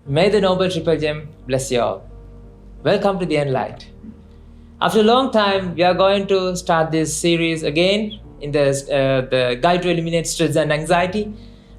May the Noble Triple Gem bless you all. Welcome to the Enlight. After a long time, we are going to start this series again in the Guide to Eliminate Stress and Anxiety.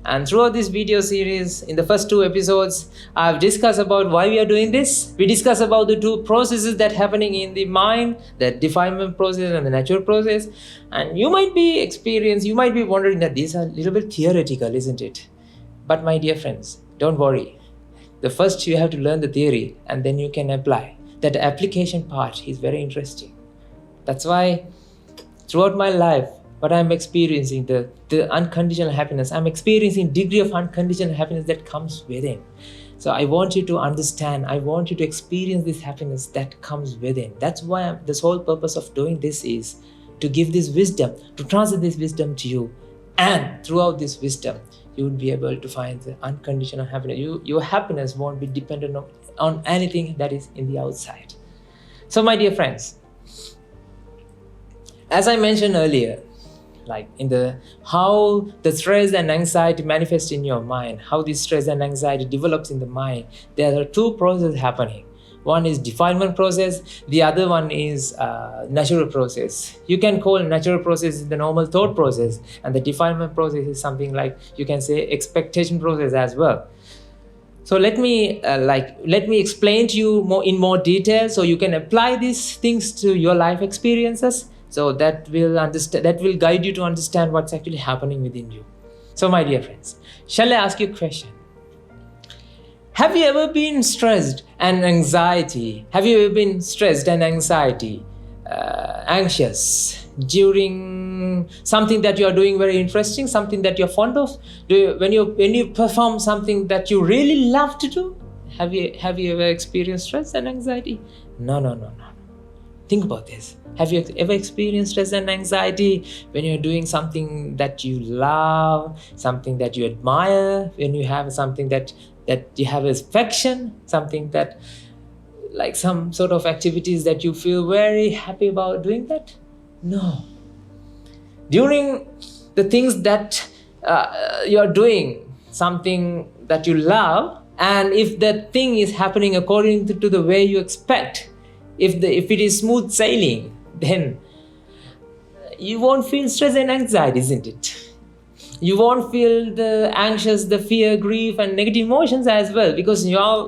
And throughout this video series, in the first 2 episodes, I've discussed about why we are doing this. We discuss about the 2 processes that are happening in the mind, the defilement process and the natural process. And you might be wondering that these are a little bit theoretical, isn't it? But my dear friends, don't worry. The first you have to learn the theory and then you can apply. That application part is very interesting. That's why throughout my life, what I'm experiencing, the unconditional happiness, I'm experiencing degree of unconditional happiness that comes within. So I want you to understand, I want you to experience this happiness that comes within. That's why this whole purpose of doing this is to give this wisdom, to translate this wisdom to you. And throughout this wisdom, you will be able to find the unconditional happiness. Your happiness won't be dependent on anything that is in the outside. So my dear friends, as I mentioned earlier, like how the stress and anxiety manifest in your mind, how this stress and anxiety develops in the mind, there are 2 processes happening. One is defilement process, the other one is natural process. You can call natural process the normal thought process, and the defilement process is something like, you can say, expectation process as well. So let me explain to you in more detail so you can apply these things to your life experiences. So that will guide you to understand what's actually happening within you. So my dear friends, shall I ask you a question? Have you ever been stressed and anxiety? Have you ever been stressed and anxious during something that you are doing very interesting, something that you're fond of? When you perform something that you really love to do? Have you ever experienced stress and anxiety? No. Think about this. Have you ever experienced stress and anxiety when you're doing something that you love, something that you admire, when you have something that you have affection, something that, like some sort of activities that you feel very happy about doing that? No. During the things that you're doing, something that you love, and if that thing is happening according to the way you expect, if it is smooth sailing, then you won't feel stress and anxiety, isn't it? You won't feel the anxious, the fear, grief, and negative emotions as well, because you're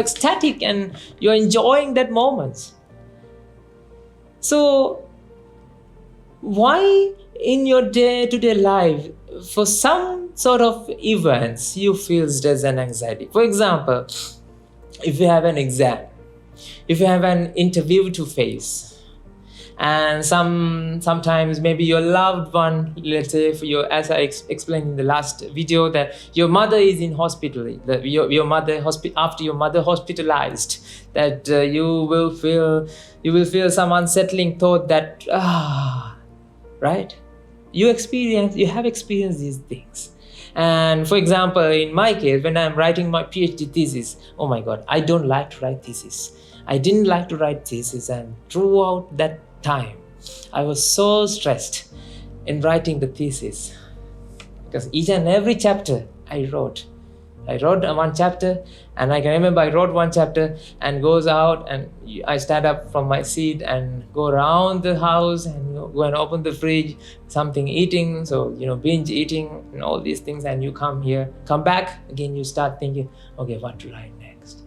ecstatic and you're enjoying that moment. So why in your day-to-day life, for some sort of events, you feel stress and anxiety? For example, if you have an exam, if you have an interview to face, and sometimes maybe your loved one, let's say as I explained in the last video, that your mother is in hospital, after your mother hospitalized, that you will feel some unsettling thought that right? You have experienced these things. And for example, in my case, when I'm writing my PhD thesis, oh my God, I don't like to write thesis. I didn't like to write thesis, and throughout that time, I was so stressed in writing the thesis, because each and every chapter I wrote one chapter, and I can remember I wrote one chapter and goes out, and I stand up from my seat and go around the house and go and open the fridge, something eating, so binge eating and all these things, and you come back again, you start thinking, okay, what to write next?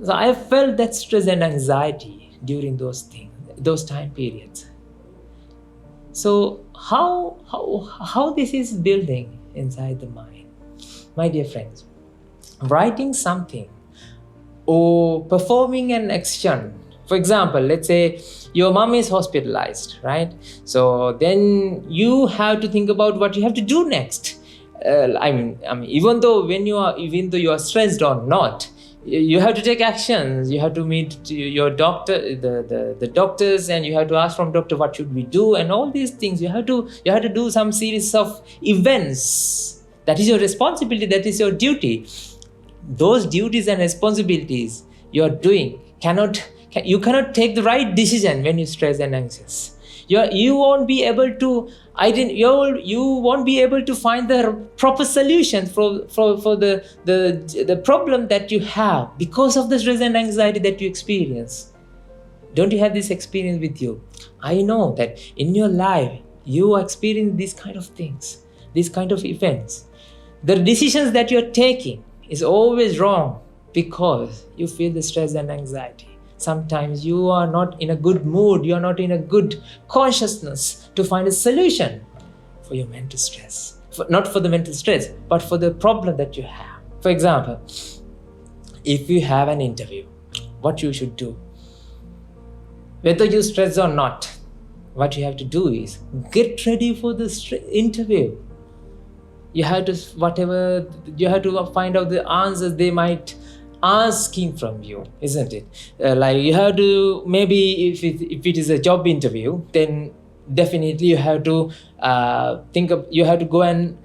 So I felt that stress and anxiety during those time periods. So how this is building inside the mind? My dear friends, writing something or performing an action. For example, let's say your mom is hospitalized, right? So then you have to think about what you have to do next. I mean, even though you are stressed or not, you have to take actions. You have to meet your doctor, the doctors, and you have to ask from doctor what should we do, and all these things. You have to do some series of events. That is your responsibility. That is your duty. Those duties and responsibilities you are doing you cannot take the right decision when you're stressed and anxious. You won't be able to you won't be able to find the proper solution for the problem that you have because of the stress and anxiety that you experience. Don't you have this experience with you? I know that in your life you experience these kind of things, these kind of events. The decisions that you're taking is always wrong because you feel the stress and anxiety. Sometimes you are not in a good mood, you are not in a good consciousness to find a solution for your mental stress. Not for the mental stress, but for the problem that you have. For example, if you have an interview, what you should do, whether you're stressed or not, what you have to do is get ready for the interview. You have to find out the answers they might asking from you, isn't it? Like you have to, maybe if it is a job interview, then definitely you have to you have to go and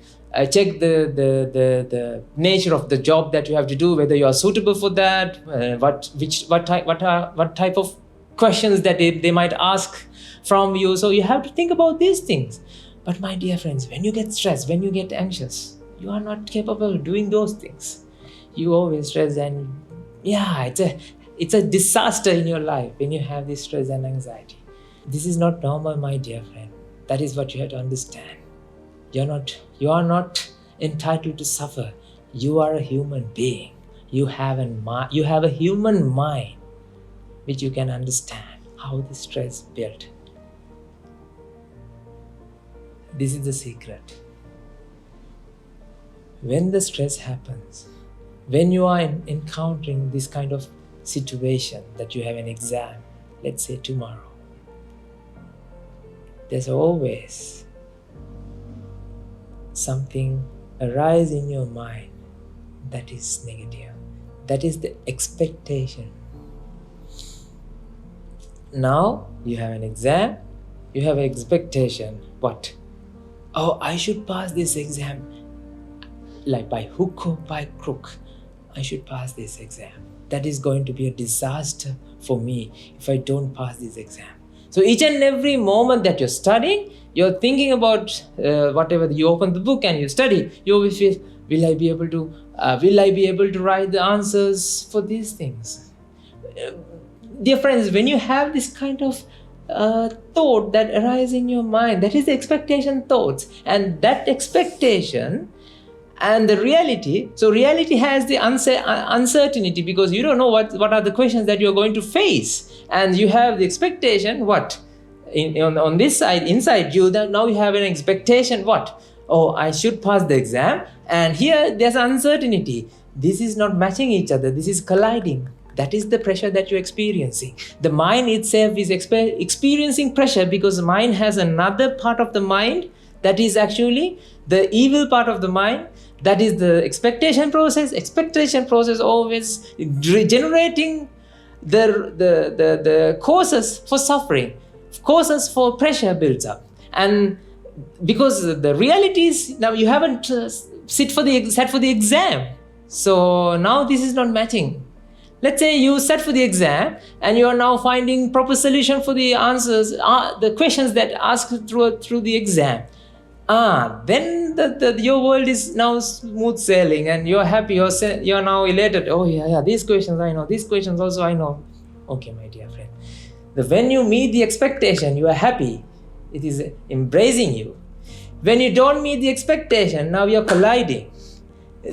check the nature of the job that you have to do, whether you are suitable for that, what type of questions that they might ask from you. So you have to think about these things. But my dear friends, when you get stressed, when you get anxious, you are not capable of doing those things. You always stress, and it's a disaster in your life when you have this stress and anxiety. This is not normal, my dear friend. That is what you have to understand. You are not entitled to suffer. You are a human being. You have a human mind which you can understand how the stress built. This is the secret. When the stress happens, when you are encountering this kind of situation that you have an exam, let's say tomorrow, there's always something arise in your mind that is negative. That is the expectation. Now you have an exam, you have an expectation. What? Oh, I should pass this exam. Like by hook or by crook, I should pass this exam. That is going to be a disaster for me if I don't pass this exam. So each and every moment that you're studying, you're thinking about whatever. You open the book and you study, you always feel, will I be able to write the answers for these things? Dear friends, when you have this kind of thought that arises in your mind, that is the expectation thoughts, and that expectation and the reality. So reality has the uncertainty because you don't know what are the questions that you're going to face, and you have the expectation. What on this side, inside you, that now you have an expectation. What? Oh, I should pass the exam, and here there's uncertainty. This is not matching each other. This is colliding. That is the pressure that you're experiencing. The mind itself is experiencing pressure because the mind has another part of the mind that is actually the evil part of the mind. That is the expectation process. Expectation process always generating the causes for suffering, causes for pressure builds up. And because the reality is now you haven't sat for the exam, so now this is not matching. Let's say you sat for the exam and you are now finding proper solution for the answers, the questions that asked through the exam. Then your world is now smooth sailing and you're happy, you're now elated. Oh yeah, these questions I know, these questions also I know. Okay, my dear friend. When you meet the expectation, you are happy. It is embracing you. When you don't meet the expectation, now you're colliding.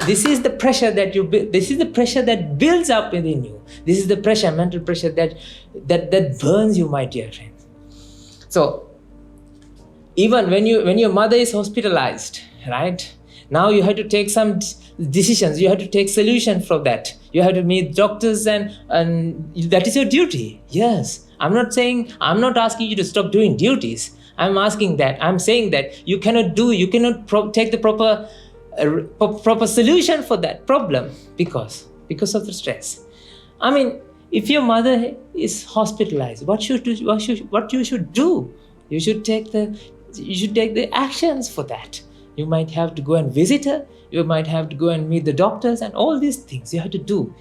This is the pressure that this is the pressure that builds up within you. This is the pressure, mental pressure that burns you, my dear friend. So even when your mother is hospitalized, right? Now you have to take some decisions. You have to take solution from that. You have to meet doctors and that is your duty. Yes. I'm not asking you to stop doing duties. I'm saying that you cannot take the proper solution for that problem because of the stress. I mean, if your mother is hospitalized, what you should do? You should take the actions for that. You might have to go and visit her. You might have to go and meet the doctors and all these things you have to do.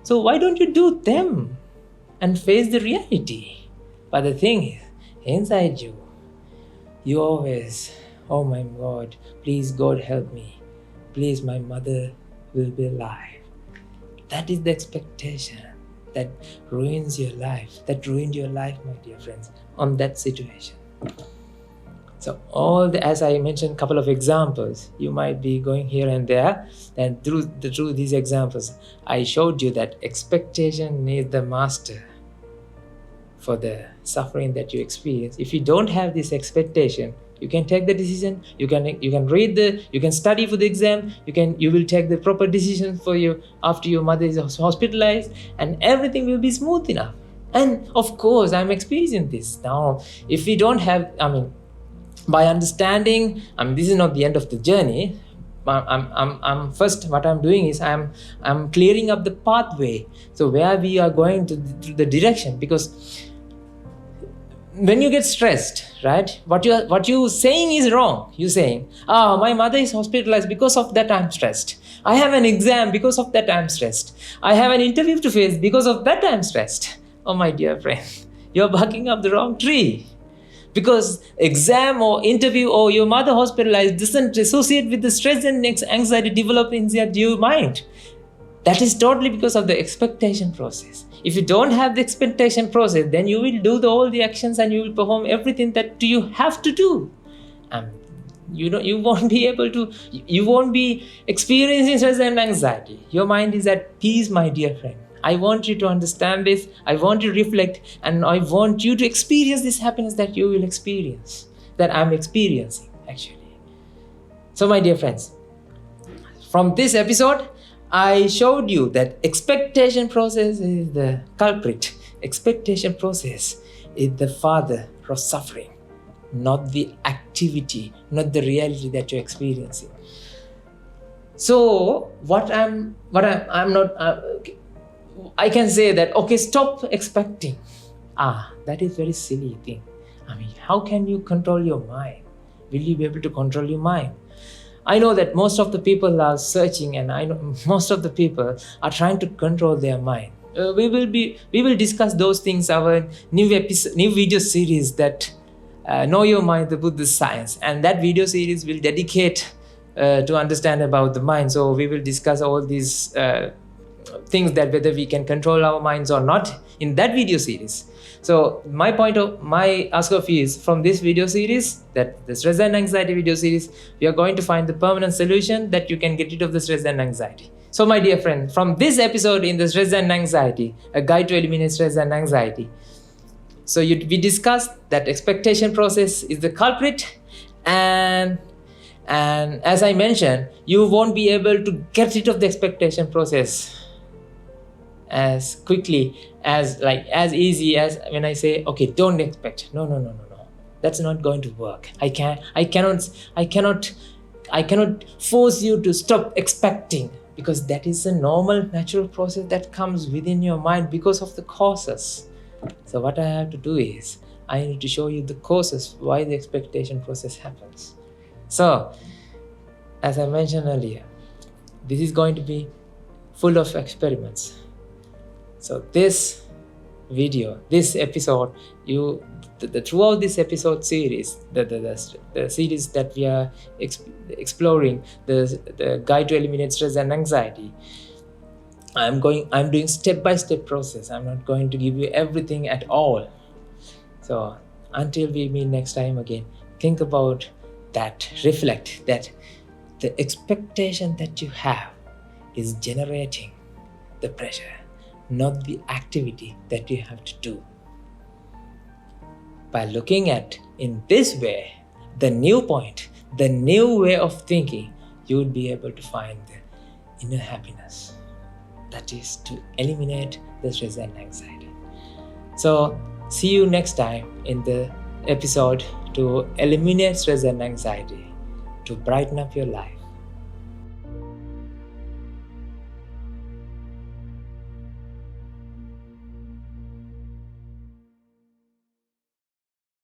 So why don't you do them and face the reality? But the thing is, inside you, You always, oh my God, please God help me. Please, my mother will be alive. That is the expectation that ruins your life. That ruined your life, my dear friends, on that situation. So as I mentioned, a couple of examples, you might be going here and there, and through these examples, I showed you that expectation is the master for the suffering that you experience. If you don't have this expectation, you can take the decision, you can you can study for the exam, you will take the proper decision for you after your mother is hospitalized, and everything will be smooth enough. And of course, I'm experiencing this now. If we don't have, by understanding, this is not the end of the journey. I'm first, what I'm doing is I'm clearing up the pathway, so where we are going to the direction. Because when you get stressed, right, what you saying is wrong. You're saying, my mother is hospitalized, because of that I'm stressed. I have an exam, because of that I'm stressed. I have an interview to face, because of that I'm stressed. Oh my dear friend, you're barking up the wrong tree. Because exam or interview or your mother hospitalized doesn't associate with the stress and anxiety developing in your mind. That is totally because of the expectation process. If you don't have the expectation process, then you will do all the actions and you will perform everything that you have to do. You won't be able to, you won't be experiencing stress and anxiety. Your mind is at peace, my dear friend. I want you to understand this. I want you to reflect, and I want you to experience this happiness that you will experience, that I'm experiencing actually. So my dear friends, from this episode, I showed you that expectation process is the culprit. Expectation process is the father of suffering, not the activity, not the reality that you're experiencing. So I can say that, okay, stop expecting. That is very silly thing. How can you control your mind? Will you be able to control your mind? I know that most of the people are searching, and I know most of the people are trying to control their mind. We will discuss those things, our new video series, that Know Your Mind, the Buddhist Science, and that video series will dedicate to understand about the mind. So we will discuss all these things, that whether we can control our minds or not, in that video series. So my ask of you is, from this video series, that the stress and anxiety video series, we are going to find the permanent solution that you can get rid of the stress and anxiety. So my dear friend, from this episode in the stress and anxiety, a guide to eliminate stress and anxiety, so we discussed that expectation process is the culprit, and as I mentioned, you won't be able to get rid of the expectation process as quickly as easy as when I say, okay, don't expect. No. That's not going to work. I cannot force you to stop expecting, because that is a normal, natural process that comes within your mind because of the causes. So what I have to do is, I need to show you the causes why the expectation process happens. So, as I mentioned earlier, this is going to be full of experiments. So this video, this episode, throughout this episode series, the series that we are exploring, the guide to eliminate stress and anxiety, I'm doing step-by-step process. I'm not going to give you everything at all. So until we meet next time again, think about that, reflect that the expectation that you have is generating the pressure, not the activity that you have to do. By looking at in this way, the new point, the new way of thinking, you will be able to find the inner happiness. That is to eliminate the stress and anxiety. So see you next time in the episode to eliminate stress and anxiety, to brighten up your life.